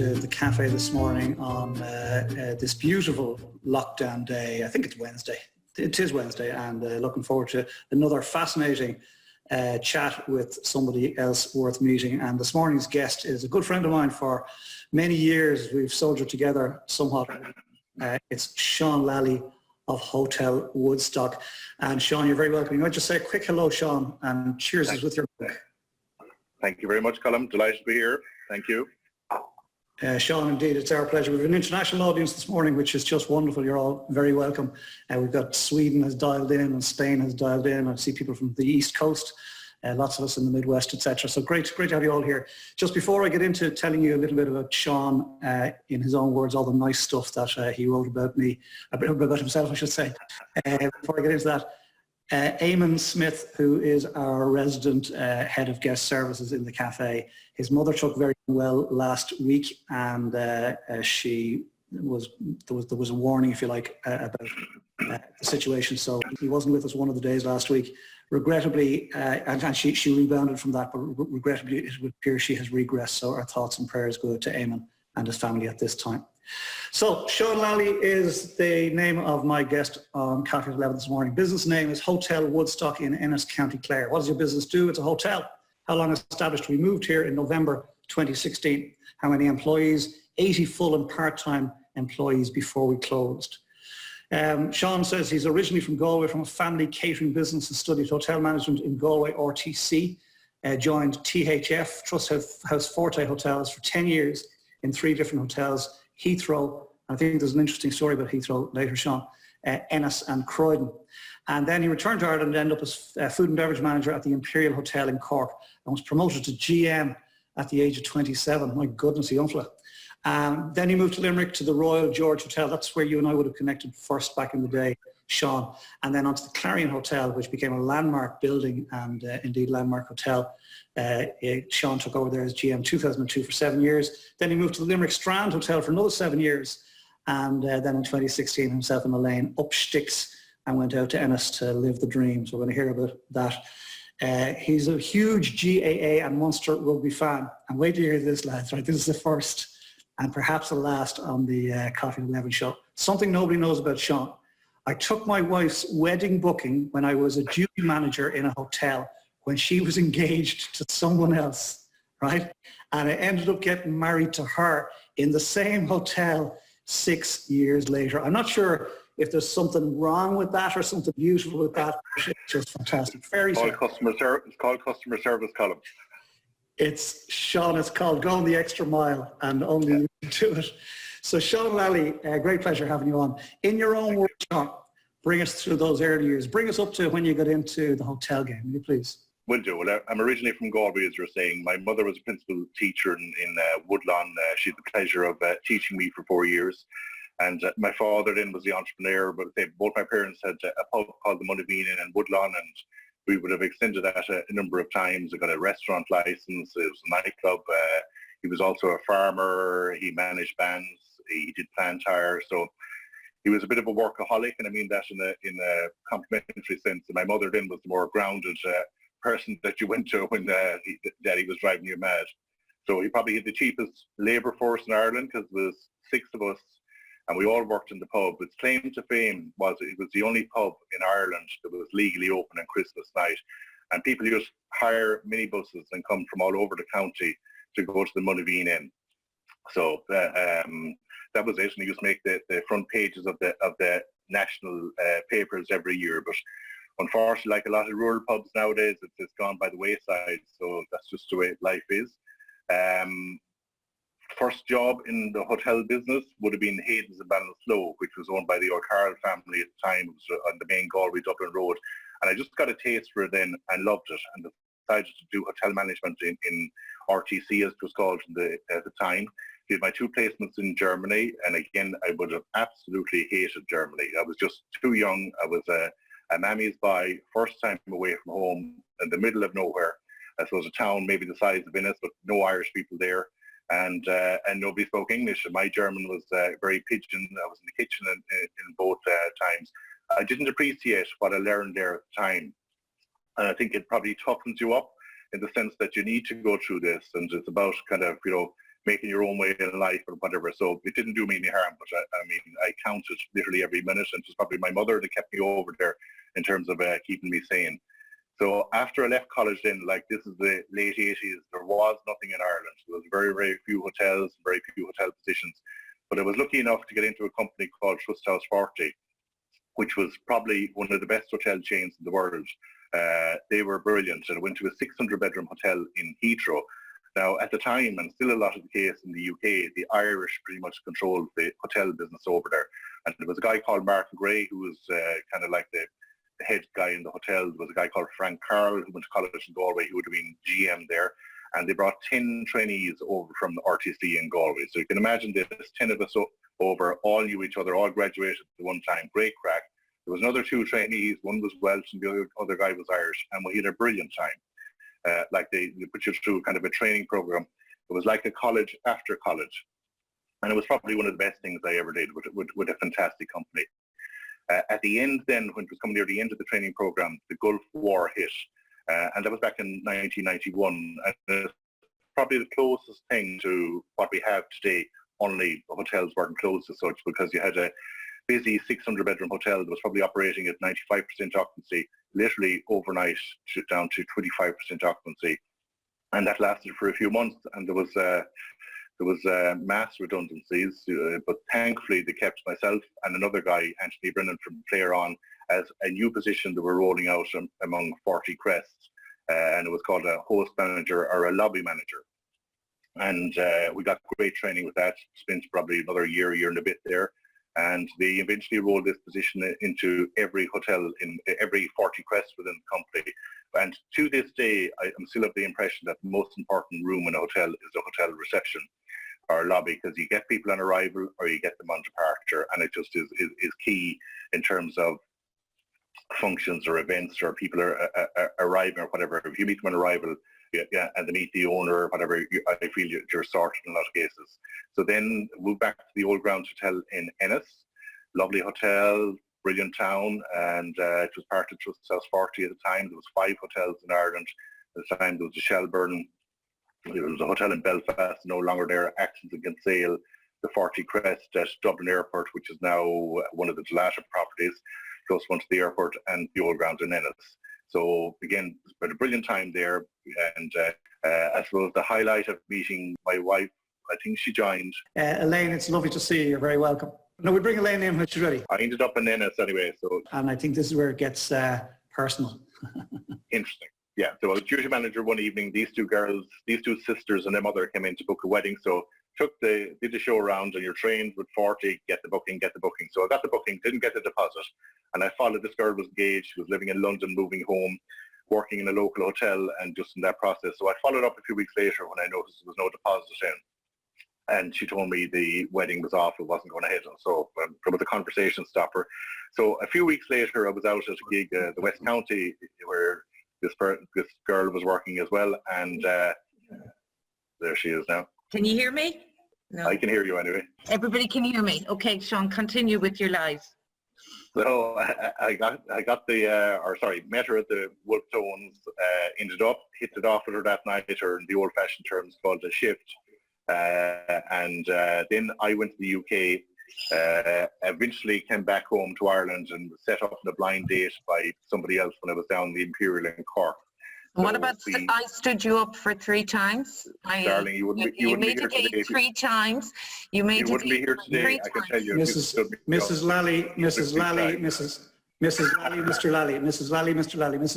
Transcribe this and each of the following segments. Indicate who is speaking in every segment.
Speaker 1: to the cafe this morning on this beautiful lockdown day. I think it's Wednesday. It is Wednesday, and looking forward to another fascinating chat with somebody else worth meeting. And this morning's guest is a good friend of mine for many years. We've soldiered together somewhat. It's Sean Lally of Hotel Woodstock. And Sean, you're very welcome. You might just say a quick hello, Sean, and cheers us with your book.
Speaker 2: Thank you very much, Colin. Delighted to be here. Thank you.
Speaker 1: Sean, indeed, it's our pleasure. We have an international audience this morning, which is just wonderful. You're all very welcome. We've got Sweden has dialed in and Spain has dialed in. I see people from the East Coast, lots of us in the Midwest, etc. So great to have you all here. Just before I get into telling you a little bit about Sean, in his own words, all the nice stuff that he wrote about me, about himself, I should say. Before I get into that, Eamon Smith, who is our resident head of guest services in the cafe, his mother took very well last week, and there was a warning, if you like, about the situation. So he wasn't with us one of the days last week. Regrettably, and she rebounded from that, but regrettably it would appear she has regressed. So our thoughts and prayers go to Eamon and his family at this time. So Sean Lally is the name of my guest on Coffee at 11 this morning. Business name is Hotel Woodstock in Ennis, County Clare. What does your business do? It's a hotel. How long established? We moved here in November 2016. How many employees? 80 full and part-time employees before we closed. Sean says he's originally from Galway, from a family catering business, and studied hotel management in Galway, RTC. Joined THF, Trust House Forte Hotels, for 10 years in 3 different hotels. Heathrow, I think there's an interesting story about Heathrow later, Sean, Ennis and Croydon. And then he returned to Ireland and ended up as food and beverage manager at the Imperial Hotel in Cork, and was promoted to GM at the age of 27. My goodness, he young fella. Then he moved to Limerick to the Royal George Hotel. That's where you and I would have connected first back in the day, Sean. And then onto the Clarion Hotel, which became a landmark building and indeed landmark hotel. Sean took over there as GM 2002 for 7 years. Then he moved to the Limerick Strand Hotel for another 7 years. And then in 2016, himself and Elaine up sticks and went out to Ennis to live the dream. So we're going to hear about that. He's a huge GAA and Munster rugby fan. And wait till you hear this, lads, right? This is the first and perhaps the last on the Coffee at 11 show. Something nobody knows about Sean. I took my wife's wedding booking when I was a duty manager in a hotel when she was engaged to someone else, right? And I ended up getting married to her in the same hotel 6 years later. I'm not sure if there's something wrong with that or something beautiful with that. It's just fantastic. Very
Speaker 2: it's called customer service, Colin.
Speaker 1: It's, Sean, it's called going the extra mile, and only you can do it. So Sean Lally, great pleasure having you on. In your own words, Sean, bring us through those early years. Bring us up to when you got into the hotel game, will you please?
Speaker 2: Will do. Well, I'm originally from Galway, as you're saying. My mother was a principal teacher in Woodlawn. She had the pleasure of teaching me for 4 years. And my father then was the entrepreneur, but both my parents had a pub called the Monaveen in Woodlawn, and we would have extended that a number of times. I got a restaurant license. It was a nightclub. He was also a farmer. He managed bands. He did plant hire. So he was a bit of a workaholic, and I mean that in a complimentary sense. And my mother then was the more grounded person that you went to when Daddy was driving you mad. So he probably had the cheapest labour force in Ireland, because there was 6 of us, and we all worked in the pub. Its claim to fame was it was the only pub in Ireland that was legally open on Christmas night. And people used to hire minibuses and come from all over the county to go to the Monaveen Inn. So that was it. And he used to make the front pages of the national papers every year. But unfortunately, like a lot of rural pubs nowadays, it's gone by the wayside. So that's just the way life is. First job in the hotel business would have been Hayden's in Ballinasloe, which was owned by the O'Carroll family at the time. It was on the main Galway-Dublin road. And I just got a taste for it then and loved it, and decided to do hotel management in RTC, as it was called at the time. Did my 2 placements in Germany, and again, I would have absolutely hated Germany. I was just too young. I was a mammy's boy, first time away from home in the middle of nowhere. I suppose a town maybe the size of Ennis, but no Irish people there. And nobody spoke English. My German was very pidgin. I was in the kitchen in both times. I didn't appreciate what I learned there at the time. And I think it probably toughens you up in the sense that you need to go through this. And it's about kind of, making your own way in life or whatever. So it didn't do me any harm, but I mean, I counted literally every minute, and it was probably my mother that kept me over there in terms of keeping me sane. So after I left college then, like this is the late 80s, there was nothing in Ireland. There was very, very few hotels, very few hotel positions. But I was lucky enough to get into a company called Trust House 40, which was probably one of the best hotel chains in the world. They were brilliant. And I went to a 600-bedroom hotel in Heathrow. Now, at the time, and still a lot of the case in the UK, the Irish pretty much controlled the hotel business over there. And there was a guy called Mark Gray, who was kind of like the head guy in the hotel. There was a guy called Frank Carroll, who went to college in Galway, who would have been GM there. And they brought 10 trainees over from the RTC in Galway. So you can imagine this, 10 of us over, all knew each other, all graduated at one time, great crack. There was another 2 trainees, one was Welsh and the other guy was Irish, and we had a brilliant time. Like they put you through kind of a training program. It was like a college after college. And it was probably one of the best things I ever did with a fantastic company. At the end then, when it was coming near the end of the training program, the Gulf War hit. And that was back in 1991. And it's probably the closest thing to what we have today, only hotels weren't closed as such, because you had a busy 600-bedroom hotel that was probably operating at 95% occupancy, literally overnight down to 25% occupancy. And that lasted for a few months, and there was mass redundancies, but thankfully they kept myself and another guy, Anthony Brennan from Clare on, as a new position that we're rolling out among 40 crests, and it was called a host manager or a lobby manager. And we got great training with that, spent probably another year and a bit there, and they eventually rolled this position into every hotel in every 40 crests within the company. And to this day, I'm still of the impression that the most important room in a hotel is the hotel reception or lobby, because you get people on arrival or you get them on departure, and it just is key in terms of functions or events or people are arriving or whatever. If you meet them on arrival, and they meet the owner or whatever, I feel you're sorted in a lot of cases. So then moved back to the Old Grounds Hotel in Ennis, lovely hotel, brilliant town, and it was part of Trust House 40 at the time. There was 5 hotels in Ireland at the time. There was the Shelburne, there was a hotel in Belfast, no longer there, Actions and Kinsale, the 40 Crest at Dublin Airport, which is now one of the Dalata properties, close one to the airport, and the Old Grounds in Ennis. So again, spent a brilliant time there, and I suppose the highlight of meeting my wife, I think she joined.
Speaker 1: Elaine, it's lovely to see you. You're very welcome. No, we bring Elaine in when she's ready.
Speaker 2: I ended up in Ennis anyway. So.
Speaker 1: And I think this is where it gets personal.
Speaker 2: Interesting. Yeah, so I was duty manager one evening. These 2 girls, these 2 sisters and their mother came in to book a wedding. So did the show around, and you're trained with 40, get the booking. So I got the booking, didn't get the deposit. And I followed, this girl was engaged, she was living in London, moving home, working in a local hotel, and just in that process. So I followed up a few weeks later when I noticed there was no deposit in. And she told me the wedding was off, it wasn't going ahead. So there was a conversation stopper. So a few weeks later, I was out at a gig, the West County, where this girl was working as well. And there she is now.
Speaker 3: Can you hear me? No.
Speaker 2: I can hear you anyway.
Speaker 3: Everybody can hear me. Okay, Sean, continue with your live.
Speaker 2: So I got met her at the Woodstock, ended up, hit it off with her that night, or in the old-fashioned terms called a shift. And then I went to the UK, eventually came back home to Ireland and set up on a blind date by somebody else when I was down the Imperial in Cork.
Speaker 3: So what about I stood you up for 3 times?
Speaker 2: Darling, you wouldn't be here today.
Speaker 3: 3 times. You wouldn't
Speaker 2: be here today, I can tell you.
Speaker 1: Mrs. Lally, Mrs. Lally, Mr.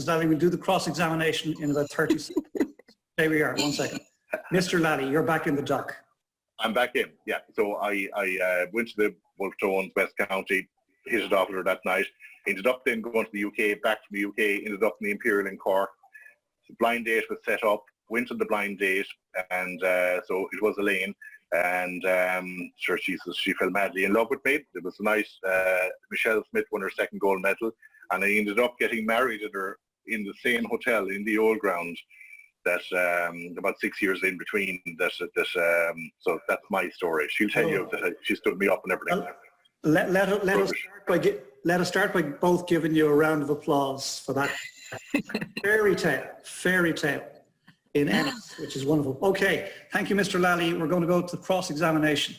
Speaker 1: Lally, we'll do the cross-examination in about 30 seconds. There we are, 1 second. Mr. Lally, you're back in the dock.
Speaker 2: I'm back in, yeah. So I went to the Woodstock, West County, hit it off with her that night. Ended up then going to the UK, back from the UK, ended up in the Imperial in Cork. The blind date was set up, went to the blind date, and so it was Elaine, and sure, she fell madly in love with me. It was nice. Michelle Smith won her 2nd gold medal, and I ended up getting married at her in the same hotel in the Old Ground. That about 6 years in between. So that's my story. She'll tell you that she stood me up and everything.
Speaker 1: Let us start by both giving you a round of applause for that. Fairy tale. in Ennis, which is wonderful. Okay, thank you, Mr. Lally. We're going to go to cross-examination.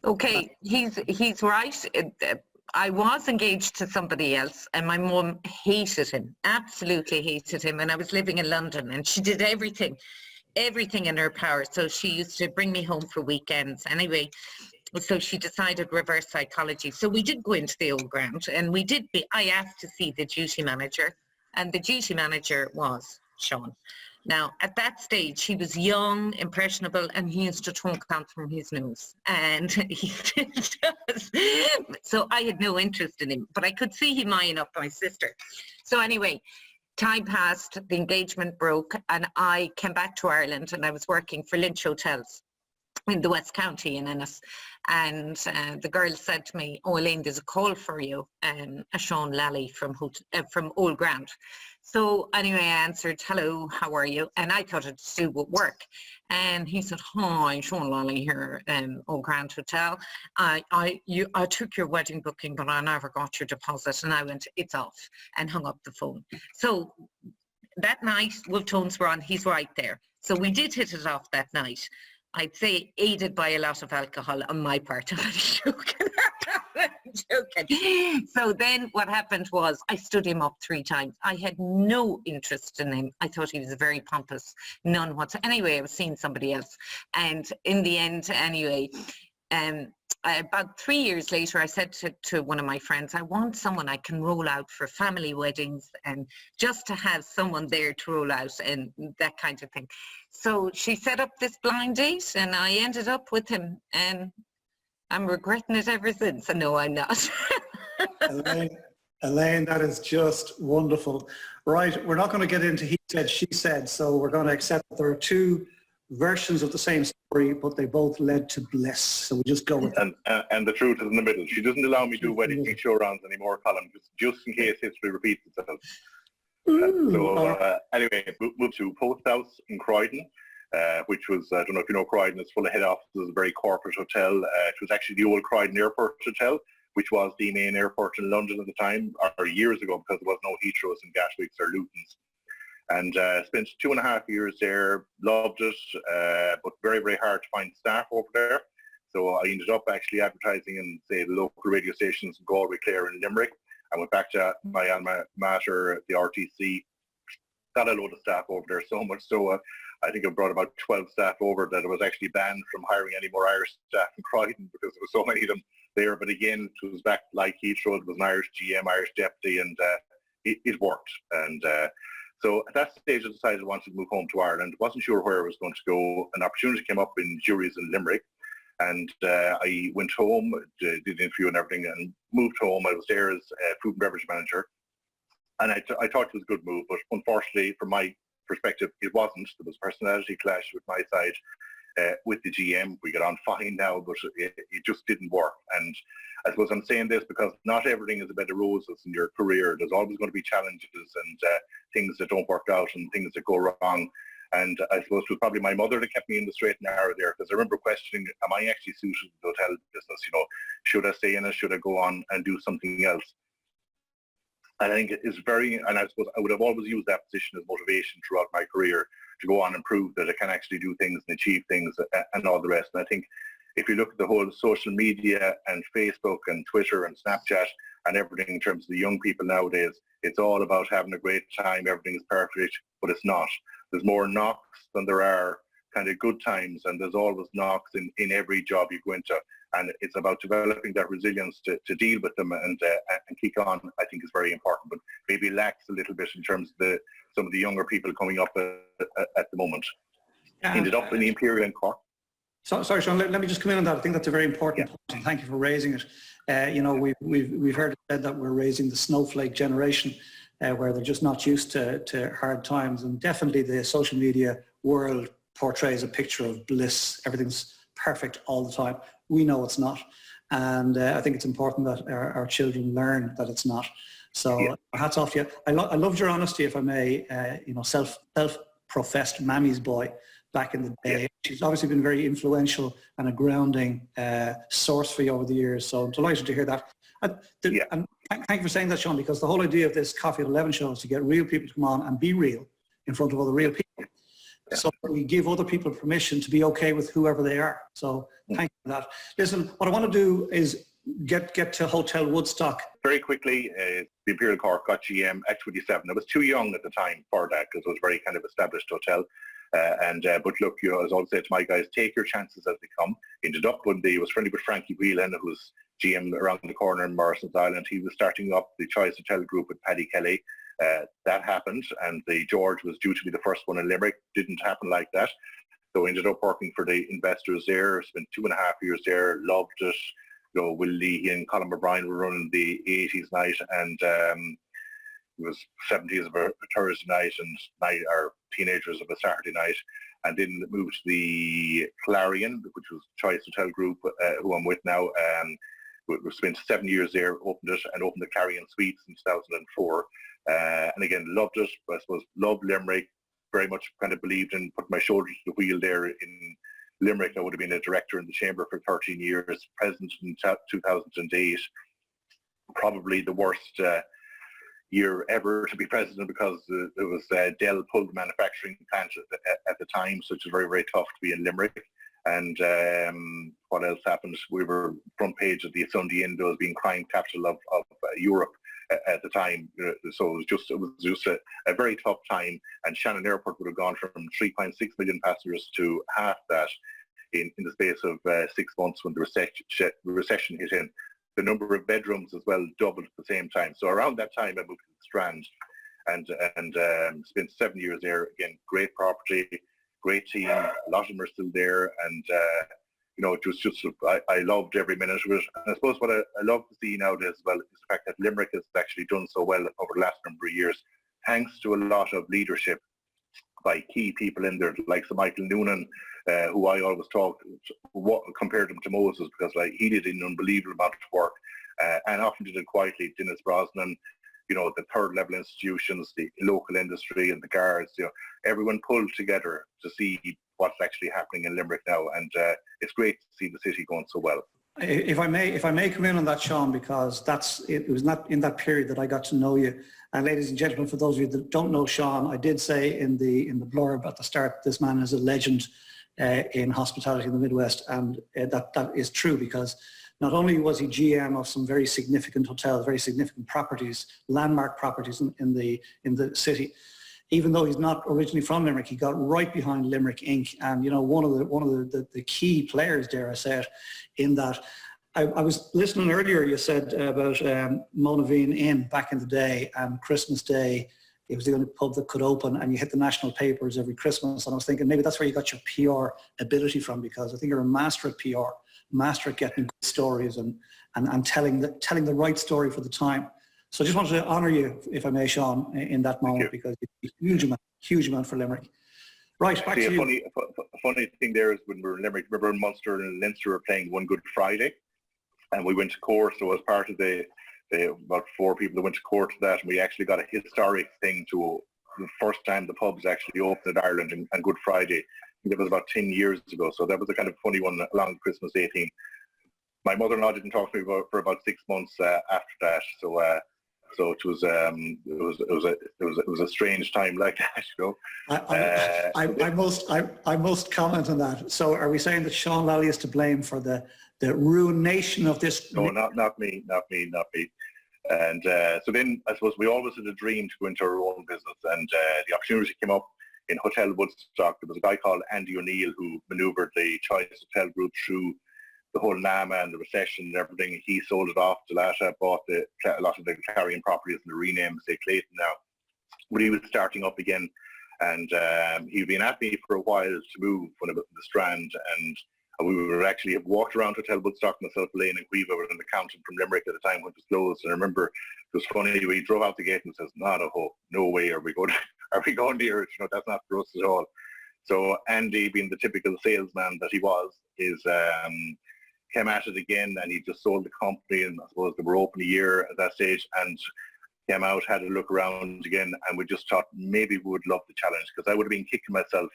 Speaker 3: Okay, he's right. I was engaged to somebody else and my mum hated him, absolutely hated him. And I was living in London and she did everything in her power. So she used to bring me home for weekends. Anyway, so she decided reverse psychology. So we did go into the old ground and I asked to see the duty manager, and the duty manager was Sean. Now, at that stage, he was young, impressionable, and he used to talk out from his nose. And he still does. So I had no interest in him, but I could see him eyeing up my sister. So anyway, time passed, the engagement broke, and I came back to Ireland, and I was working for Lynch Hotels in the West County in Ennis. And the girl said to me, "Oh, Elaine, there's a call for you, a Sean Lally from Old Ground." So anyway, I answered, "Hello, how are you?" And I thought it's to do with work. And he said, "Hi, Sean Lally here, Old Grand Hotel. I took your wedding booking, but I never got your deposit." And I went, "It's off," and hung up the phone. So that night, Wolf Tones were on. He's right there. So we did hit it off that night. I'd say aided by a lot of alcohol on my part. I'm joking. I'm joking. So then what happened was I stood him up 3 times. I had no interest in him. I thought he was very pompous, none whatsoever. Anyway, I was seeing somebody else. And in the end, anyway, about 3 years later, I said to one of my friends, "I want someone I can roll out for family weddings and just to have someone there to roll out and that kind of thing." So she set up this blind date and I ended up with him and I'm regretting it ever since. No, I'm not.
Speaker 1: Elaine, that is just wonderful. Right, we're not going to get into he said, she said, so we're going to accept that there are 2 versions of the same story, but they both led to bliss. So we just go with
Speaker 2: that. And the truth is in the middle. She doesn't allow me to do wedding show rounds anymore, Colin, just in case history repeats itself. Anyway, moved to Post House in Croydon, which was, I don't know if you know Croydon, it's full of head offices, a very corporate hotel. It was actually the old Croydon Airport Hotel, which was the main airport in London at the time, or years ago, because there was no Heathrows and Gatwicks or Lutons. And spent 2.5 years there, loved it, but very, very hard to find staff over there. So I ended up actually advertising in, say, the local radio stations in Galway, Clare and Limerick. I went back to my alma mater, the RTC, got a load of staff over there, so much so I think I brought about 12 staff over that I was actually banned from hiring any more Irish staff in Croydon because there were so many of them there. But again, it was back like Heathrow, it was an Irish GM, Irish deputy, and it worked. And so at that stage, I decided I wanted to move home to Ireland. Wasn't sure where I was going to go. An opportunity came up in juries in Limerick. And I went home, did an interview and everything, and moved home. I was there as food and beverage manager. And I thought it was a good move, but unfortunately, from my perspective, it wasn't. There was a personality clash with my side, with the GM. We got on fine now, but it just didn't work. And I suppose I'm saying this because not everything is a bed of roses in your career. There's always going to be challenges and things that don't work out and things that go wrong. And I suppose it was probably my mother that kept me in the straight and narrow there, because I remember questioning, am I actually suited to the hotel business? You know, should I stay in it? Should I go on and do something else? And I think it's very, and I suppose I would have always used that position as motivation throughout my career to go on and prove that I can actually do things and achieve things and all the rest. And I think if you look at the whole social media and Facebook and Twitter and Snapchat and everything in terms of the young people nowadays, it's all about having a great time, everything is perfect, but it's not. There's more knocks than there are kind of good times, and there's always knocks in every job you go into. And it's about developing that resilience to deal with them and kick on, I think is very important, but maybe lacks a little bit in terms of some of the younger people coming up at the moment. Ended up in the Imperial in Cork.
Speaker 1: So, sorry, Sean, let me just come in on that. I think that's a very important point, and thank you for raising it. You know, we've heard it said that we're raising the snowflake generation, where they're just not used to hard times, and definitely the social media world portrays a picture of bliss. Everything's perfect all the time. We know it's not, and I think it's important that our children learn that it's not. So hats off to you. I loved your honesty, if I may. You know, self-professed mammy's boy back in the day. She's obviously been very influential and a grounding source for you over the years. So I'm delighted to hear that. And thank you for saying that, Sean, because the whole idea of this Coffee at 11 show is to get real people to come on and be real in front of other real people. So we give other people permission to be okay with whoever they are. So thank you for that. Listen, what I want to do is get to Hotel Woodstock.
Speaker 2: Very quickly, the Imperial Cork got GM at 27. I was too young at the time for that because it was a very kind of established hotel. But look, as I always say to my guys, take your chances as they come. Ended up one day, was friendly with Frankie Whelan, who was GM around the corner in Morrison's Island. He was starting up the Choice Hotel Group with Paddy Kelly. That happened, and the George was due to be the first one in Limerick. Didn't happen like that. So ended up working for the investors there, spent 2.5 years there, loved it. You know, Will Leahy and Colin O'Brien were running the 80s night, and it was 70s of a Thursday night and our teenagers of a Saturday night, and then moved to the Clarion, which was Choice Hotel Group, who I'm with now. We spent 7 years there, opened it, and opened the Clarion Suites in 2004. And again, loved it. I suppose loved Limerick. Very much kind of believed in putting my shoulder to the wheel there in Limerick. I would have been a director in the chamber for 13 years, president in 2008. Probably the worst year ever to be president because it was Dell pulled the manufacturing plant at the time, so it was very, very tough to be in Limerick. And what else happened? We were front page of the Sunday Indo as being crime capital of Europe at the time. So it was just a very tough time. And Shannon Airport would have gone from 3.6 million passengers to half that in the space of 6 months when the recession hit in. The number of bedrooms as well doubled at the same time. So around that time I moved to the Strand and spent 7 years there. Again, great property, great team. A lot of them are still there, and you know, it was just I loved every minute of it. And I suppose what I love to see nowadays as well is the fact that Limerick has actually done so well over the last number of years, thanks to a lot of leadership by key people in there, like Sir Michael Noonan, who I always compared him to Moses, because like he did an unbelievable amount of work, and often did it quietly. Dennis Brosnan, you know, the third level institutions, the local industry and the guards, you know, everyone pulled together to see what's actually happening in Limerick now, and it's great to see the city going so well.
Speaker 1: If I may come in on that, Sean, because it was not in that period that I got to know you. And ladies and gentlemen, for those of you that don't know Sean, I did say in the blurb at the start, this man is a legend in hospitality in the Midwest, and that is true, because not only was he GM of some very significant hotels, very significant properties, landmark properties in the city. Even though he's not originally from Limerick, he got right behind Limerick Inc. And you know, one of the key players, dare I say it, in that. I was listening earlier. You said about Monaveen Inn back in the day, and Christmas Day, it was the only pub that could open, and you hit the national papers every Christmas. And I was thinking maybe that's where you got your PR ability from, because I think you're a master at PR, master at getting good stories and telling the right story for the time. So I just wanted to honour you, if I may, Sean, in that moment, because it's a huge amount for Limerick. Right, back to you.
Speaker 2: A funny thing there is when we were in Limerick, remember Munster and Leinster were playing One Good Friday, and we went to Cork. So as part of the about 4 people that went to Cork to that, and we actually got a historic thing to the first time the pubs actually opened in Ireland and Good Friday. I think that was about 10 years ago. So that was a kind of funny one along Christmas 18. My mother-in-law didn't talk to me for about 6 months after that. So it was a strange time like that, you know.
Speaker 1: I must comment on that. So are we saying that Sean Lally is to blame for the ruination of this?
Speaker 2: No, not me. And so then I suppose we always had a dream to go into our own business, and the opportunity came up in Hotel Woodstock. There was a guy called Andy O'Neill who manoeuvred the Choice Hotel Group through the whole NAMA and the recession and everything. He sold it off to Lally, bought a lot of the Clarion properties and the renamed, say, Clayton now. But he was starting up again, and he'd been at me for a while to move when I was in the Strand, and we would actually have walked around Hotel Woodstock, myself, Elaine and Cueva, with an accountant from Limerick at the time when it was closed. And I remember it was funny, we drove out the gate and says, no way are we going there, you know, that's not for us at all. So Andy, being the typical salesman that he was, came at it again, and he just sold the company, and I suppose they were open a year at that stage, and came out, had a look around again, and we just thought maybe we would love the challenge, because I would have been kicking myself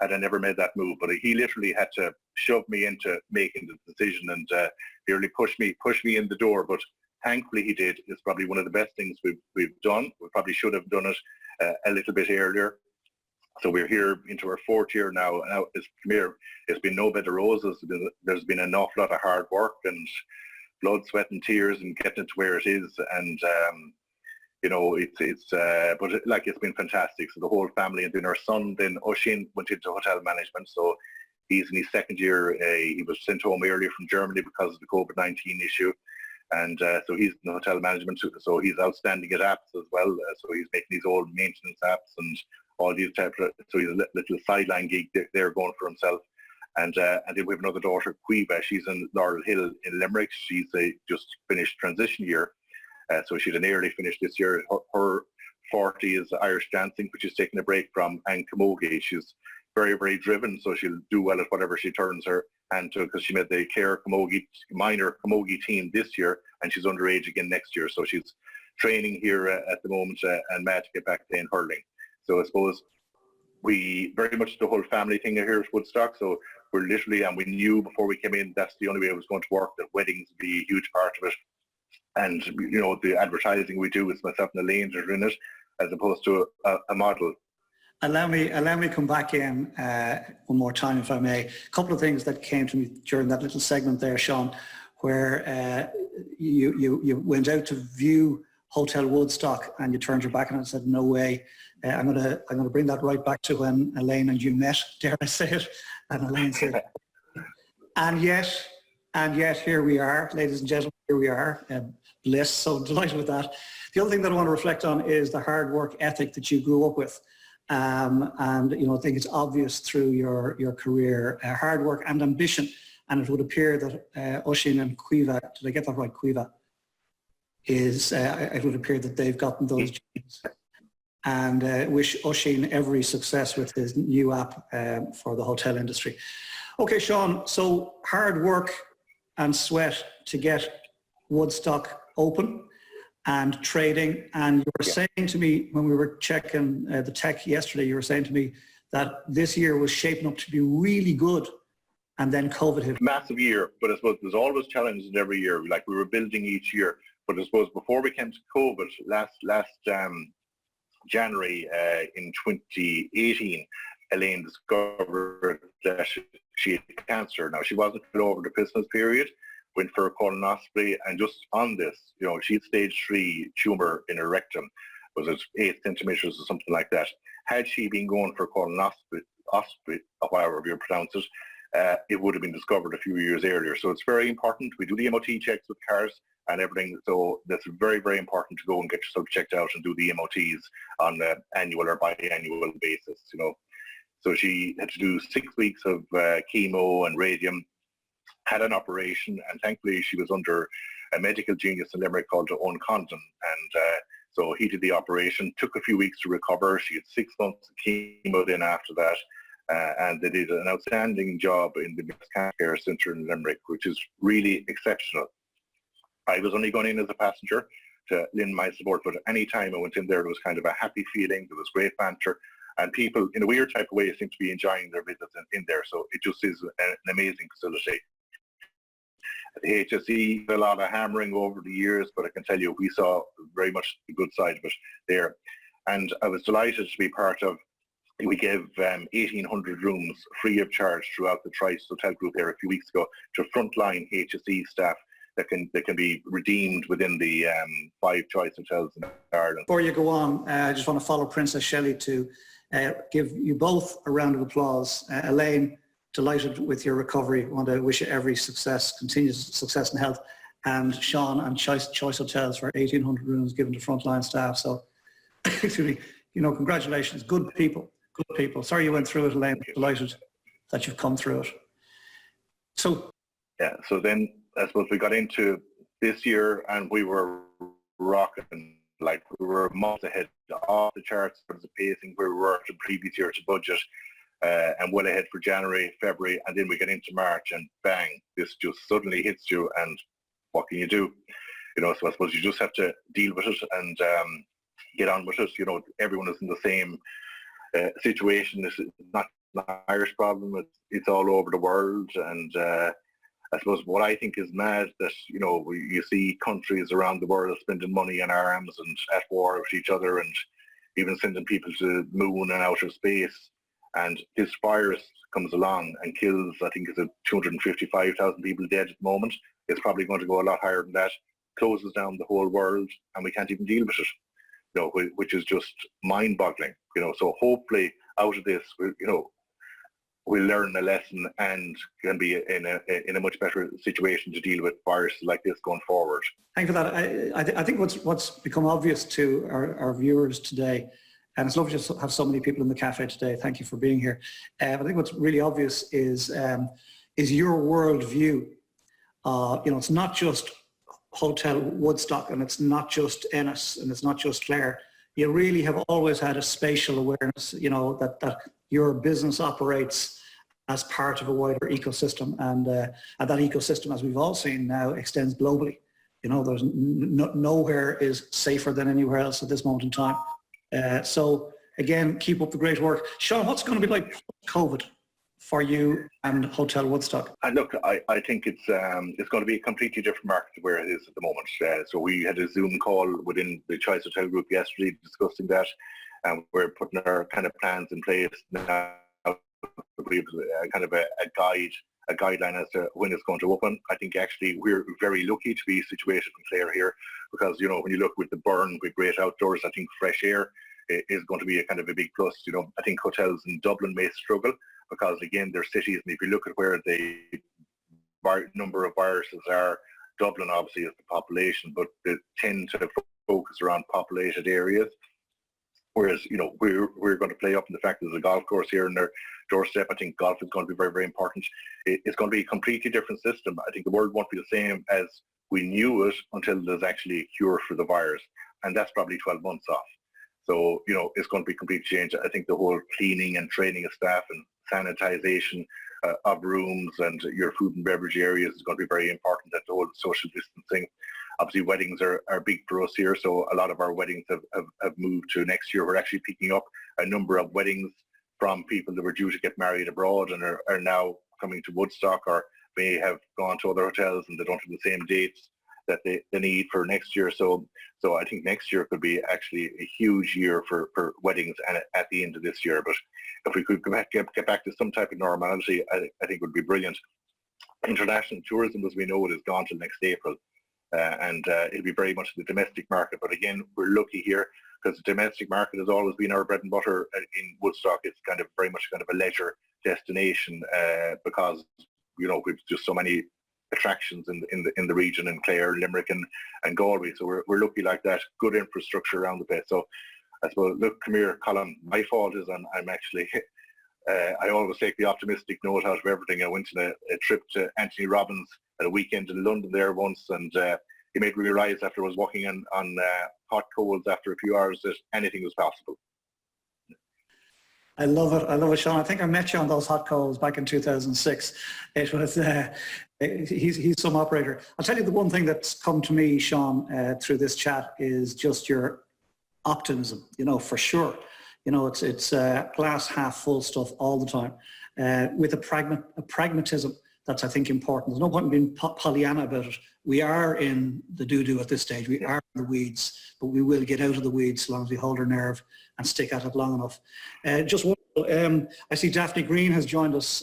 Speaker 2: had I never made that move. But he literally had to shove me into making the decision, and nearly push me in the door. But thankfully he did. It's probably one of the best things we've done. We probably should have done it a little bit earlier. So we're here into our 4th year now. Now it's been no bed of roses. There's been an awful lot of hard work and blood, sweat and tears and getting it to where it is. And, it's been fantastic. So the whole family, and then our son, then Oisín, went into hotel management. So he's in his 2nd year. He was sent home earlier from Germany because of the COVID-19 issue. And so he's in hotel management. So he's outstanding at apps as well. So he's making his own maintenance apps and all these types of, so he's a little sideline gig there going for himself. And then we have another daughter, Caoimhe. She's in Laurel Hill in Limerick. She's just finished transition year. So she's an early finish this year. Her 40 is Irish dancing, which is taking a break from, and camogie. She's very, very driven, so she'll do well at whatever she turns her hand to, because she made the Clare minor camogie team this year, and she's underage again next year. So she's training here at the moment and mad to get back playing hurling. So I suppose we very much the whole family thing here at Woodstock. So we're literally, and we knew before we came in, that's the only way it was going to work, that weddings would be a huge part of it. And, the advertising we do is myself and Elaine are in it, as opposed to a model.
Speaker 1: Allow me come back in one more time, if I may. A couple of things that came to me during that little segment there, Sean, where you went out to view Hotel Woodstock and you turned your back on it and said, no way. I'm gonna bring that right back to when Elaine and you met, dare I say it, and Elaine said, and yet here we are, ladies and gentlemen, here we are, bliss, so delighted with that. The other thing that I want to reflect on is the hard work ethic that you grew up with. And I think it's obvious through your career, hard work and ambition. And it would appear that Oisín and Caoimhe, did I get that right, Caoimhe? It would appear that they've gotten those genes. And wish Oisín every success with his new app for the hotel industry. Okay, Sean, so hard work and sweat to get Woodstock open and trading. And you were saying to me when we were checking the tech yesterday, you were saying to me that this year was shaping up to be really good, and then COVID hit.
Speaker 2: Massive year, but I suppose there's always challenges in every year. Like we were building each year, but I suppose before we came to COVID last January in 2018, Elaine discovered that she had cancer. Now she wasn't over the Christmas period, went for a colonoscopy, and just on this, she had stage 3 tumour in her rectum, was it 8 centimetres or something like that. Had she been going for a colonoscopy, or however you pronounce it, it would have been discovered a few years earlier. So it's very important. We do the MOT checks with cars and everything. So that's very, very important to go and get yourself checked out and do the MOTs on an annual or biannual basis, So she had to do 6 weeks of chemo and radium, had an operation, and thankfully she was under a medical genius in Limerick called Owen Condon. And so he did the operation, took a few weeks to recover. She had 6 months of chemo then after that. And they did an outstanding job in the Cancer Care Centre in Limerick, which is really exceptional. I was only going in as a passenger to lend my support, but any time I went in there was kind of a happy feeling. There was great banter, and people, in a weird type of way, seem to be enjoying their visits in there. So it just is an amazing facility. The HSE did a lot of hammering over the years, but I can tell you we saw very much the good side of it there. And I was delighted to be part of, we gave 1,800 rooms free of charge throughout the Trice Hotel Group there a few weeks ago to frontline HSE staff that can be redeemed within the 5 choice hotels in Ireland.
Speaker 1: Before you go on, I just want to follow Princess Shelley to give you both a round of applause. Elaine, delighted with your recovery. I want to wish you every success, continuous success and health. And Sean and Choice Hotels for 1,800 rooms given to frontline staff. So, excuse me, congratulations. Good people. Sorry you went through it, Elaine. Delighted that you've come through it. So,
Speaker 2: yeah. So then I suppose we got into this year and we were rocking, like we were months ahead off the charts in terms of pacing where we were the previous year to budget, and well ahead for January, February, and then we get into March and bang, this just suddenly hits you, and what can you do? So I suppose you just have to deal with it and get on with it. Everyone is in the same situation. This is not an Irish problem. It's all over the world, and I suppose what I think is mad that you see countries around the world spending money on arms and at war with each other, and even sending people to the moon and outer space. And this virus comes along and kills, I think it's 255,000 people dead at the moment. It's probably going to go a lot higher than that. Closes down the whole world, and we can't even deal with it. You know, which is just mind-boggling. You know, so hopefully out of this, we'll learn a lesson and can be in a much better situation to deal with viruses like this going forward.
Speaker 1: Thank you for that. I think what's become obvious to our viewers today, and it's lovely to have so many people in the cafe today. Thank you for being here. I think what's really obvious is your world view. It's not just Hotel Woodstock, and it's not just Ennis, and it's not just Clare. You really have always had a spatial awareness, that your business operates as part of a wider ecosystem, and that ecosystem, as we've all seen now, extends globally. There's nowhere is safer than anywhere else at this moment in time. So again, keep up the great work. Sean, what's going to be like post-COVID for you and Hotel Woodstock?
Speaker 2: And look, I think it's going to be a completely different market to where it is at the moment. So we had a Zoom call within the Choice Hotel Group yesterday discussing that, and we're putting our kind of plans in place now. We have kind of a guideline as to when it's going to open. I think actually we're very lucky to be situated in Clare here, because when you look with the burn with great outdoors, I think fresh air is going to be a kind of a big plus. I think hotels in Dublin may struggle, because again, they're cities, and if you look at where the number of viruses are, Dublin obviously is the population, but they tend to focus around populated areas. Whereas, we're going to play up in the fact that there's a golf course here in their doorstep. I think golf is going to be very, very important. It's going to be a completely different system. I think the world won't be the same as we knew it until there's actually a cure for the virus, and that's probably 12 months off. So, it's going to be complete change. I think the whole cleaning and training of staff and sanitization of rooms and your food and beverage areas is going to be very important. That the whole social distancing. Obviously, weddings are big for us here, so a lot of our weddings have moved to next year. We're actually picking up a number of weddings from people that were due to get married abroad and are now coming to Woodstock, or may have gone to other hotels and they don't have the same dates that they need for next year. So I think next year could be actually a huge year for weddings and at the end of this year. But if we could get back to some type of normality, I think it would be brilliant. International tourism, as we know it, is gone till next April. And it'll be very much the domestic market. But again, we're lucky here because the domestic market has always been our bread and butter in Woodstock. It's kind of very much kind of a leisure destination because, we've just so many attractions in the region, in Clare, Limerick and Galway. So we're lucky like that, good infrastructure around the place. So I suppose, look, come here, Colin, my fault is I'm actually, I always take the optimistic note out of everything. I went on a trip to Anthony Robbins at a weekend in London there once, and he made me realise after I was walking on hot coals after a few hours that anything was possible.
Speaker 1: I love it, Sean. I think I met you on those hot coals back in 2006. It was, he's some operator. I'll tell you the one thing that's come to me, Sean, through this chat is just your optimism, for sure. It's glass half full stuff all the time with a pragmatism that's, I think, important. There's no point in being Pollyanna about it. We are in the doo-doo at this stage. We are in the weeds, but we will get out of the weeds so long as we hold our nerve and stick at it long enough. I see Daphne Green has joined us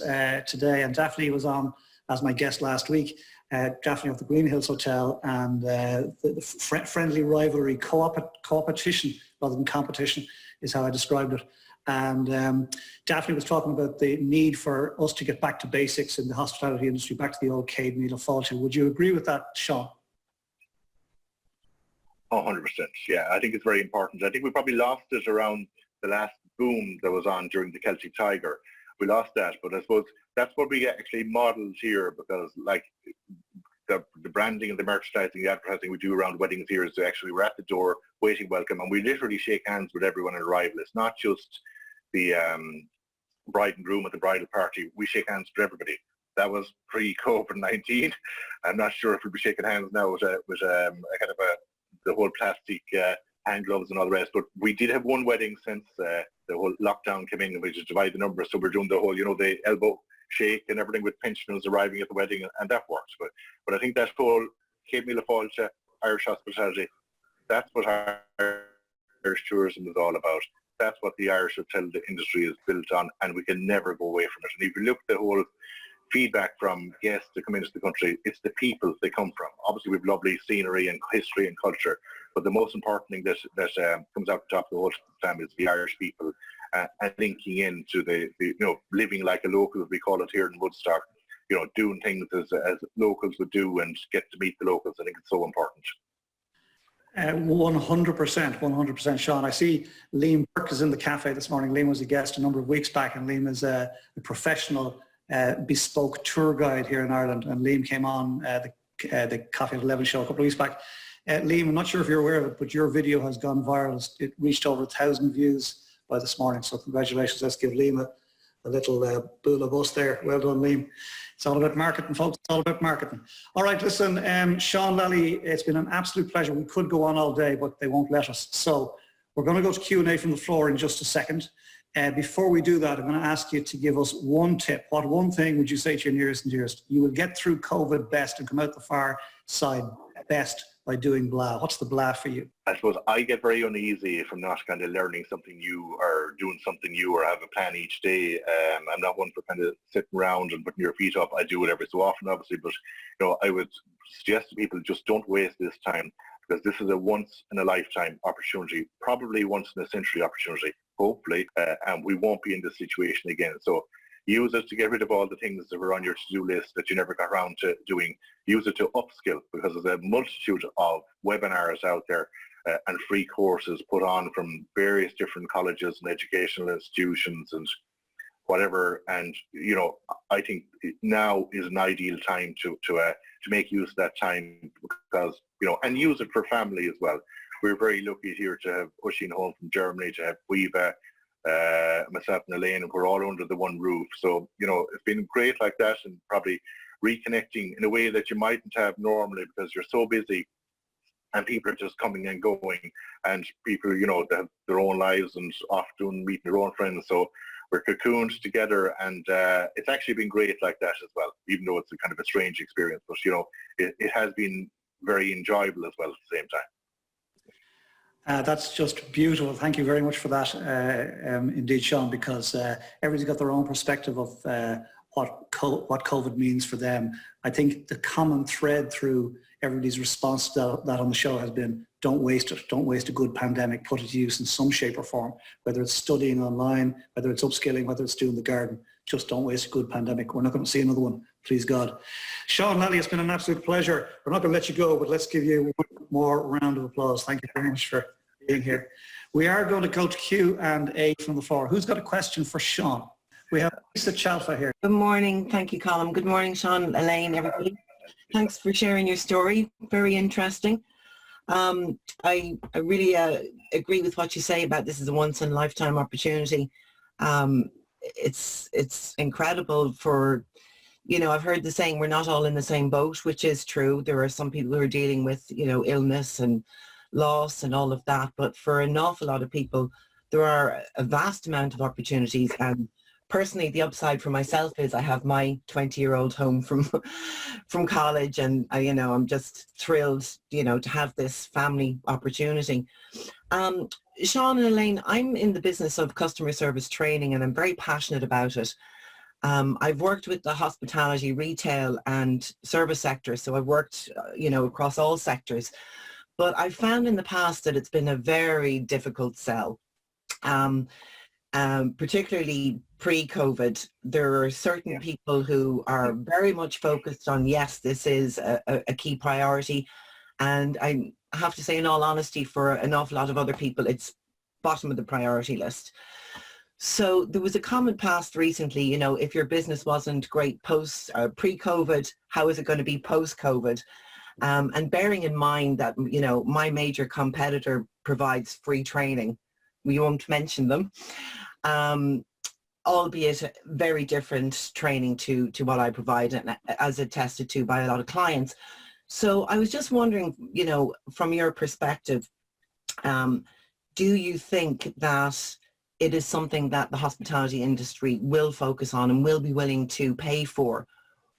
Speaker 1: today, and Daphne was on as my guest last week. Daphne of the Green Hills Hotel, and the friendly rivalry, co-opetition rather than competition is how I described it. And Daphne was talking about the need for us to get back to basics in the hospitality industry, back to the old Céad Míle Fáilte. Would you agree with that, Sean?
Speaker 2: 100%. Yeah, I think it's very important. I think we probably lost it around the last boom that was on during the Celtic Tiger. We lost that, but I suppose that's what we actually modelled here, because like the branding and the merchandising, the advertising we do around weddings here is actually we're at the door waiting welcome, and we literally shake hands with everyone on arrival. It's not just the bride and groom at the bridal party. We shake hands with everybody. That was pre-COVID-19. I'm not sure if we'll be shaking hands now with a kind of the whole plastic hand gloves and all the rest. But we did have one wedding since the whole lockdown came in, which is divide the numbers. So we're doing the whole, the elbow shake and everything with pensioners arriving at the wedding, and that works. But I think that whole Céad Míle Fáilte, Irish hospitality, that's what our Irish tourism is all about. That's what the Irish hotel industry is built on, and we can never go away from it. And if you look at the whole feedback from guests that come into the country, it's the people they come from. Obviously, we have lovely scenery and history and culture, but the most important thing that comes out the top of the whole family is the Irish people, and linking into the living like a local, as we call it here in Woodstock, doing things as locals would do and get to meet the locals. I think it's so important.
Speaker 1: 100%, Sean. I see Liam Burke is in the cafe this morning. Liam was a guest a number of weeks back, and Liam is a professional bespoke tour guide here in Ireland. And Liam came on the Coffee at 11 show a couple of weeks back. Liam, I'm not sure if you're aware of it, but your video has gone viral. It reached over 1,000 views by this morning. So congratulations. Let's give Liam a little bull of us there. Well done, Liam. It's all about marketing, folks. It's all about marketing. All right, listen, Sean, Lally, it's been an absolute pleasure. We could go on all day, but they won't let us. So we're going to go to Q&A from the floor in just a second. Before we do that, I'm going to ask you to give us one tip. What one thing would you say to your nearest and dearest? You will get through COVID best and come out the far side best by doing blah. What's the blah for you?
Speaker 2: I suppose I get very uneasy if I'm not kind of learning something new or doing something new or have a plan each day. I'm not one for kind of sitting around and putting your feet up. I do it every so often, obviously, but I would suggest to people just don't waste this time, because this is a once in a lifetime opportunity, probably once in a century opportunity, hopefully, and we won't be in this situation again. So use it to get rid of all the things that were on your to-do list that you never got around to doing. Use it to upskill, because there's a multitude of webinars out there and free courses put on from various different colleges and educational institutions and whatever. And, I think now is an ideal time to make use of that time, because, and use it for family as well. We're very lucky here to have Oisin home from Germany, to have Weeva, myself and Elaine, and we're all under the one roof. So, it's been great like that, and probably reconnecting in a way that you mightn't have normally, because you're so busy and people are just coming and going, and people, they have their own lives and often meeting their own friends. So we're cocooned together, and it's actually been great like that as well, even though it's a kind of a strange experience. But, it has been very enjoyable as well at the same time.
Speaker 1: That's just beautiful. Thank you very much for that, indeed, Sean, because everybody's got their own perspective of what COVID means for them. I think the common thread through everybody's response to that on the show has been, don't waste it. Don't waste a good pandemic. Put it to use in some shape or form, whether it's studying online, whether it's upskilling, whether it's doing the garden. Just don't waste a good pandemic. We're not going to see another one, please God. Sean, Lally, it's been an absolute pleasure. We're not going to let you go, but let's give you one more round of applause. Thank you very much for being here. We are going to go to Q&A from the floor. Who's got a question for Sean? We have Lisa Chalfa here.
Speaker 4: Good morning. Thank you, Colin. Good morning, Sean, Elaine, everybody. Thanks for sharing your story. Very interesting. I really agree with what you say about this is a once in a lifetime opportunity. It's incredible for, I've heard the saying, we're not all in the same boat, which is true. There are some people who are dealing with, illness and loss and all of that. But for an awful lot of people, there are a vast amount of opportunities. And personally, the upside for myself is I have my 20-year-old home from college, and I'm just thrilled, to have this family opportunity. Sean and Elaine, I'm in the business of customer service training, and I'm very passionate about it. I've worked with the hospitality, retail, and service sector, so I've worked, across all sectors. But I've found in the past that it's been a very difficult sell. Particularly pre-COVID, there are certain people who are very much focused on, yes, this is a key priority. And I have to say, in all honesty, for an awful lot of other people, it's bottom of the priority list. So there was a comment passed recently, if your business wasn't great pre-COVID, how is it going to be post-COVID? And bearing in mind that, my major competitor provides free training. We won't mention them, albeit very different training to what I provide, and as attested to by a lot of clients. So I was just wondering, from your perspective, do you think that it is something that the hospitality industry will focus on and will be willing to pay for?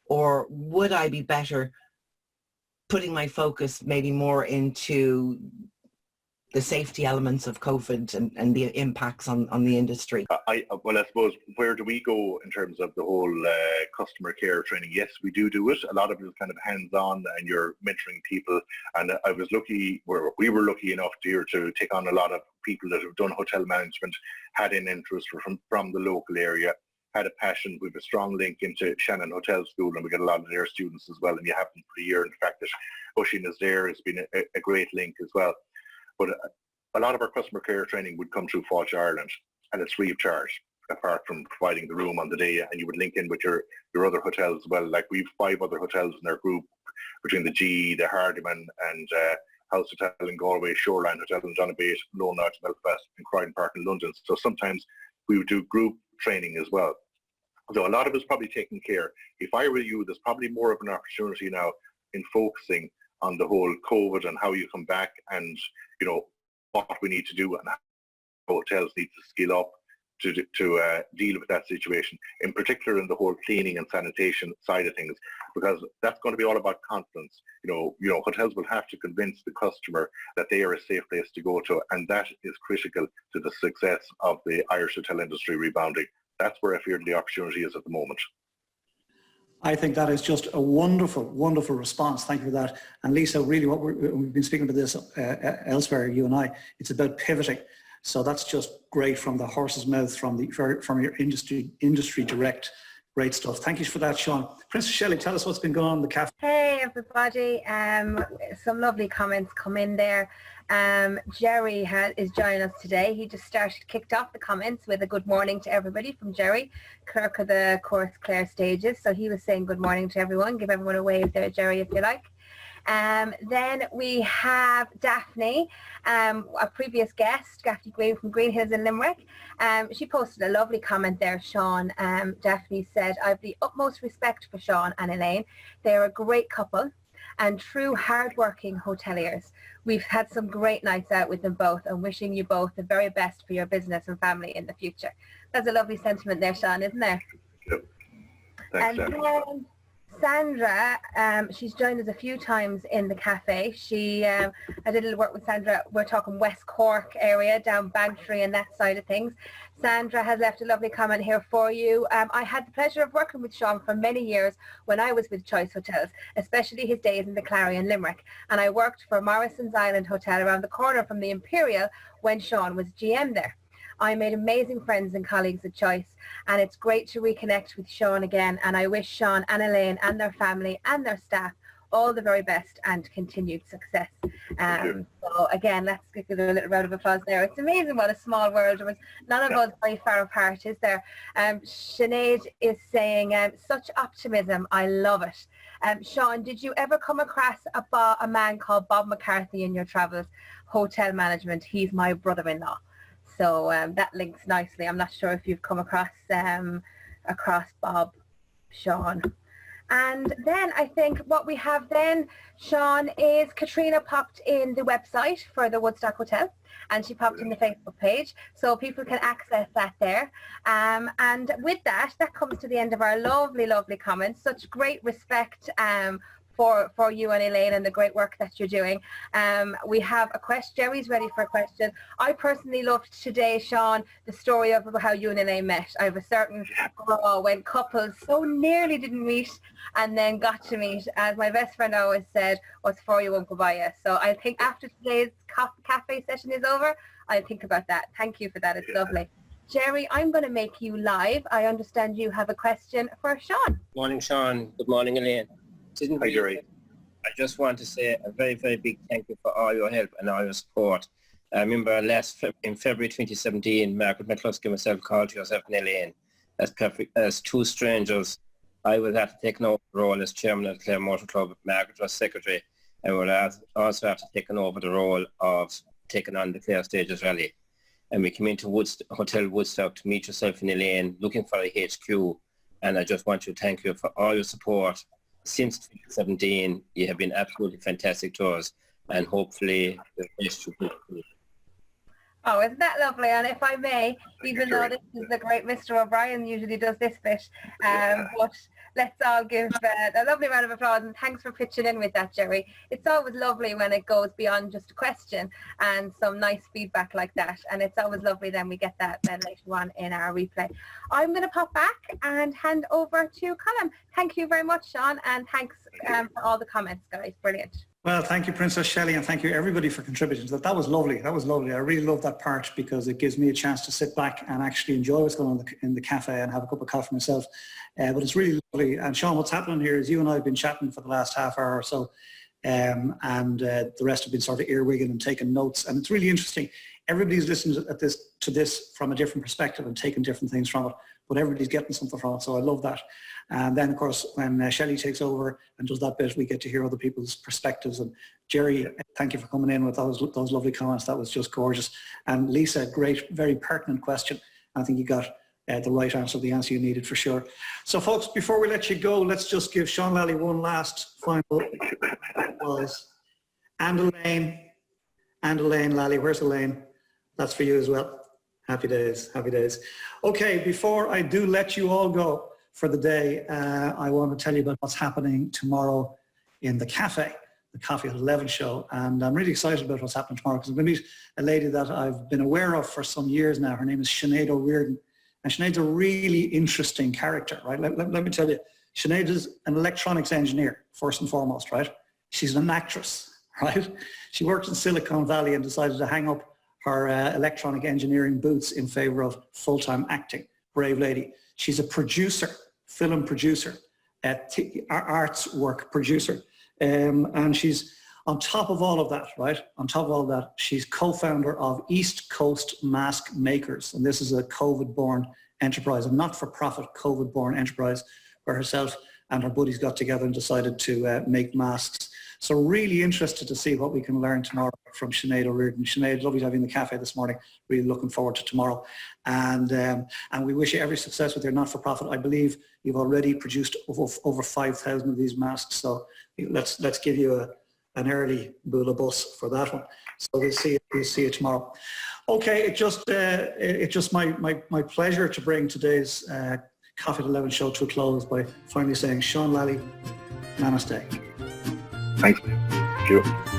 Speaker 4: Or would I be better putting my focus maybe more into the safety elements of COVID and the impacts on the industry?
Speaker 2: I suppose, where do we go in terms of the whole customer care training? Yes, we do it. A lot of it is kind of hands-on, and you're mentoring people. And I was lucky, we were lucky enough to take on a lot of people that have done hotel management, had an interest from the local area, had a passion. We have a strong link into Shannon Hotel School, and we get a lot of their students as well. And you have them for a year. In fact, that Oisin is there has been a great link as well. But a lot of our customer care training would come through Fáilte Ireland, and it's free of charge, apart from providing the room on the day, and you would link in with your other hotels as well. Like, we've 5 other hotels in our group, between the G, the Hardiman, and House Hotel in Galway, Shoreline Hotel in Donabate, Lone Lodge in Belfast, and Croydon Park in London. So sometimes we would do group training as well. So a lot of it's probably taken care. If I were you, there's probably more of an opportunity now in focusing on the whole COVID and how you come back, and what we need to do, and how hotels need to skill up to deal with that situation, in particular in the whole cleaning and sanitation side of things, because that's going to be all about confidence. Hotels will have to convince the customer that they are a safe place to go to, and that is critical to the success of the Irish hotel industry rebounding. That's where I feel the opportunity is at the moment.
Speaker 1: I think that is just a wonderful, wonderful response. Thank you for that. And Lisa, really we've been speaking about this elsewhere, you and I, it's about pivoting. So that's just great, from the horse's mouth, from your industry direct. Great stuff. Thank you for that, Sean. Princess Shelley, tell us what's been going on in the cafe.
Speaker 5: Hey everybody, some lovely comments come in there. Jerry is joining us today. He just kicked off the comments with a good morning to everybody from Jerry, Kirk of the Course Clare Stages. So he was saying good morning to everyone. Give everyone a wave there, Jerry, if you like. Then we have Daphne, a previous guest, Daphne Green from Green Hills in Limerick. She posted a lovely comment there, Sean. Daphne said, I have the utmost respect for Sean and Elaine. They are a great couple and true hard-working hoteliers. We've had some great nights out with them both, and wishing you both the very best for your business and family in the future. That's a lovely sentiment there, Sean, isn't there?
Speaker 2: Yep. Thanks,
Speaker 5: and then Sandra, she's joined us a few times in the cafe. I did a little work with Sandra. We're talking West Cork area, down Bantry and that side of things. Sandra has left a lovely comment here for you. I had the pleasure of working with Sean for many years when I was with Choice Hotels, especially his days in the Clary in Limerick. And I worked for Morrison's Island Hotel around the corner from the Imperial when Sean was GM there. I made amazing friends and colleagues at Choice, and it's great to reconnect with Sean again, and I wish Sean and Elaine and their family and their staff all the very best and continued success. So again, let's give a little round of applause there. It's amazing what a small world. None of us very far apart, is there? Sinead is saying, such optimism, I love it. Sean, did you ever come across a man called Bob McCarthy in your travels? Hotel management, he's my brother-in-law. So that links nicely. I'm not sure if you've come across Bob, Sean. And then I think what we have then, Sean, is Katrina popped in the website for the Woodstock Hotel, and she popped in the Facebook page, so people can access that there. And with that comes to the end of our lovely, lovely comments. Such great respect for you and Elaine and the great work that you're doing. We have a question. Jerry's ready for a question. I personally loved today, Sean, the story of how you and Elaine met. I have a certain when couples so nearly didn't meet and then got to meet. As my best friend always said, what's for you won't go by you. So I think after today's cafe session is over, I'll think about that. Thank you for that. It's lovely. Jerry, I'm going to make you live. I understand you have a question for Sean.
Speaker 6: Morning, Sean. Good morning, Elaine.
Speaker 2: Hi, Jerry.
Speaker 6: I just want to say a very, very big thank you for all your help and all your support. I remember in February 2017, Margaret McCluskey and myself called yourself and Elaine as two strangers. I was after taking over the role as chairman of the Clare Motor Club. Margaret was secretary, and we were also after taking over the role of taking on the Clare Stages Rally. And we came into Hotel Woodstock to meet yourself and Elaine, looking for a HQ. And I just want to thank you for all your support. Since 2017, you have been absolutely fantastic to us, and hopefully the best you can do.
Speaker 5: Oh, isn't that lovely? And if I may, even though this is the great Mr. O'Brien usually does this bit, but let's all give a lovely round of applause, and thanks for pitching in with that, Jerry. It's always lovely when it goes beyond just a question and some nice feedback like that, and it's always lovely then we get that then later on in our replay. I'm going to pop back and hand over to Colin. Thank you very much, Sean, and thanks for all the comments, guys. Brilliant.
Speaker 1: Well, thank you, Princess Shelley, and thank you everybody for contributing to that. That was lovely. That was lovely. I really love that part because it gives me a chance to sit back and actually enjoy what's going on in the cafe and have a cup of coffee myself. But it's really lovely. And Sean, what's happening here is you and I have been chatting for the last half hour or so, and the rest have been sort of earwigging and taking notes. And it's really interesting. Everybody's listening to this from a different perspective and taking different things from it, but everybody's getting something from it. So I love that. And then, of course, when Shelley takes over and does that bit, we get to hear other people's perspectives. And Jerry, thank you for coming in with those lovely comments. That was just gorgeous. And Lisa, great, very pertinent question. I think you got the right answer, the answer you needed for sure. So, folks, before we let you go, let's just give Sean Lally one last final applause. And Elaine, Lally, where's Elaine? That's for you as well. Happy days, happy days. Okay, before I do let you all go for the day, I want to tell you about what's happening tomorrow in the cafe, the Coffee at 11 show. And I'm really excited about what's happening tomorrow because I'm going to meet a lady that I've been aware of for some years now. Her name is Sinead O'Riordan. And Sinead's a really interesting character, right? Let me tell you, Sinead is an electronics engineer, first and foremost, right? She's an actress, right? She worked in Silicon Valley and decided to hang up her electronic engineering boots in favor of full-time acting. Brave lady. She's a producer, film producer, arts work producer. And she's on top of all of that, right? On top of all of that, she's co-founder of East Coast Mask Makers. And this is a COVID-born enterprise, a not-for-profit COVID-born enterprise where herself and her buddies got together and decided to make masks. So really interested to see what we can learn tomorrow from Sinead O'Riordan. Sinead, lovely to have you in the cafe this morning. Really looking forward to tomorrow. And we wish you every success with your not-for-profit. I believe you've already produced over 5,000 of these masks. So let's give you an early bula bus for that one. So we'll see you tomorrow. Okay, it's just my pleasure to bring today's Coffee at 11 show to a close by finally saying, Sean Lally, namaste.
Speaker 2: Thank you.